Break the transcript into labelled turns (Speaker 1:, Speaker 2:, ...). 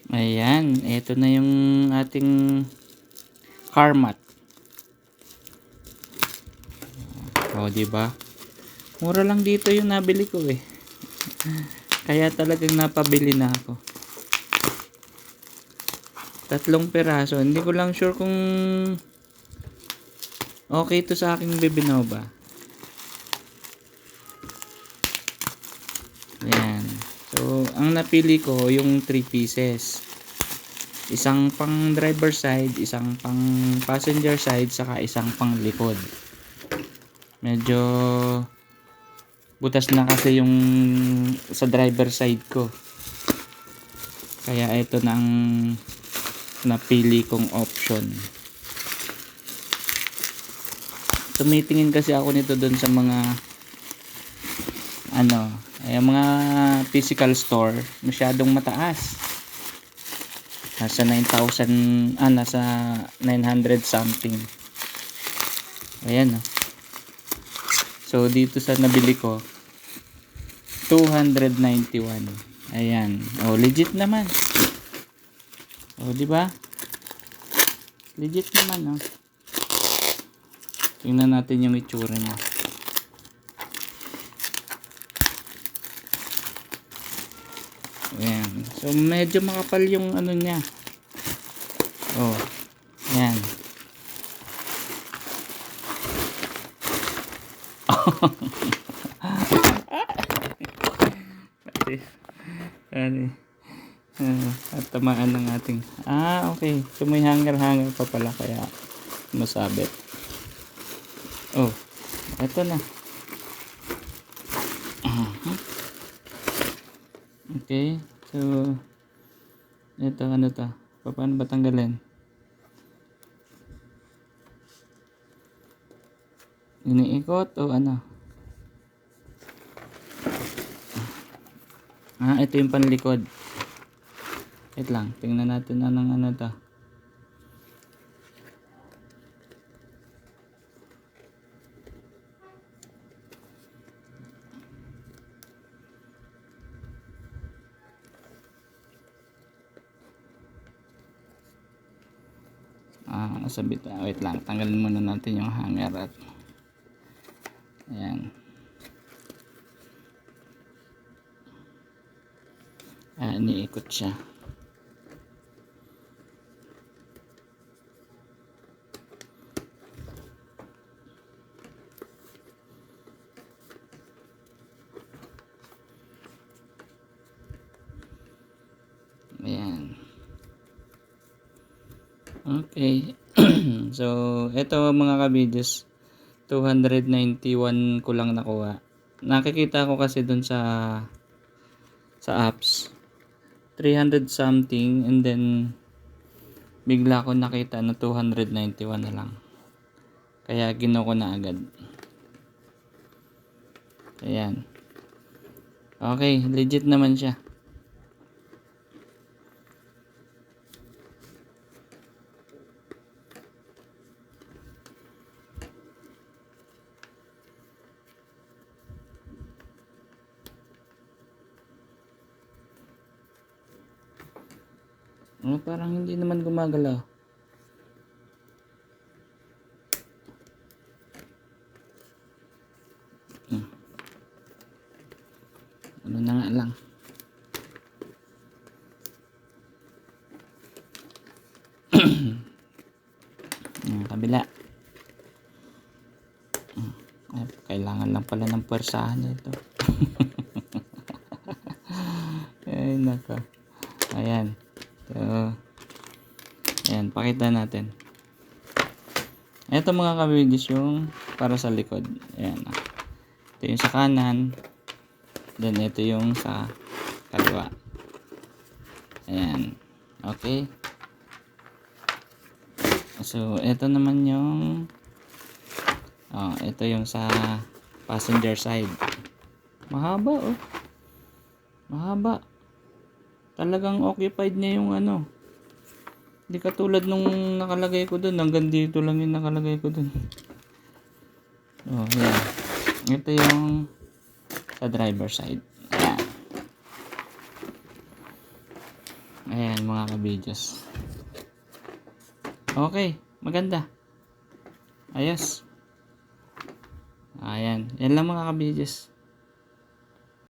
Speaker 1: Ayan, ito na yung ating car mat. O, di ba? Mura lang dito yung nabili ko eh. Kaya talagang napabili na ako. 3 piraso. Hindi ko lang sure kung okay to sa aking bibinoba. Ayan. So, ang napili ko yung 3 pieces. Isang pang driver side, isang pang passenger side, saka isang pang likod. Medyo butas na kasi yung sa driver side ko. Kaya ito na ang napili kong option. Tumitingin kasi ako nito doon sa mga mga physical store, masyadong mataas. Nasa 9,000, nasa 900 something. Ayan. So dito sa nabili ko 291. Ayan. Oh, legit naman. Oh, di ba? Legit naman, oh. Tingnan natin yung itsura niya. Ayan. So medyo makapal yung ano niya. Oh. Ayan. At tamaan ng ating okay, so may hanger pa pala kaya masabit. Oh, eto na. Okay, so ito ano to, paano ba tanggalin? Iniikot o ano? Ito yung panlikod. Wait lang, tingnan natin anong ano to. Nasabit. Wait lang, tanggalin muna natin yung hanger at ayan. Iniikot siya. Ayan. Okay. So, ito mga kabidis, 291 ko lang nakuha. Nakikita ko kasi dun sa apps 300 something, and then bigla ko nakita na 291 na lang. Kaya ginawa ko na agad. Ayan. Okay, legit naman siya. Parang hindi naman gumagalaw. Ano na nga lang. Kabila. Kailangan lang pala ng pwersahan ito. Ay nako. Ayan. So, ayan, pakita natin. Ito mga kabidis yung para sa likod. Ayan. Ito yung sa kanan. Then ito yung sa kaliwa. Ayan. Okay. So, ito naman yung ito yung sa passenger side. Mahaba, oh. Mahaba. Talagang occupied niya yung ano. Hindi katulad nung nakalagay ko dun. Hanggang dito lang yung nakalagay ko dun. Oh, yeah. Ito yung sa driver side. Ayan. Ayan mga kabidyos. Okay, maganda. Ayos. Ayan, yan lang mga kabidyos.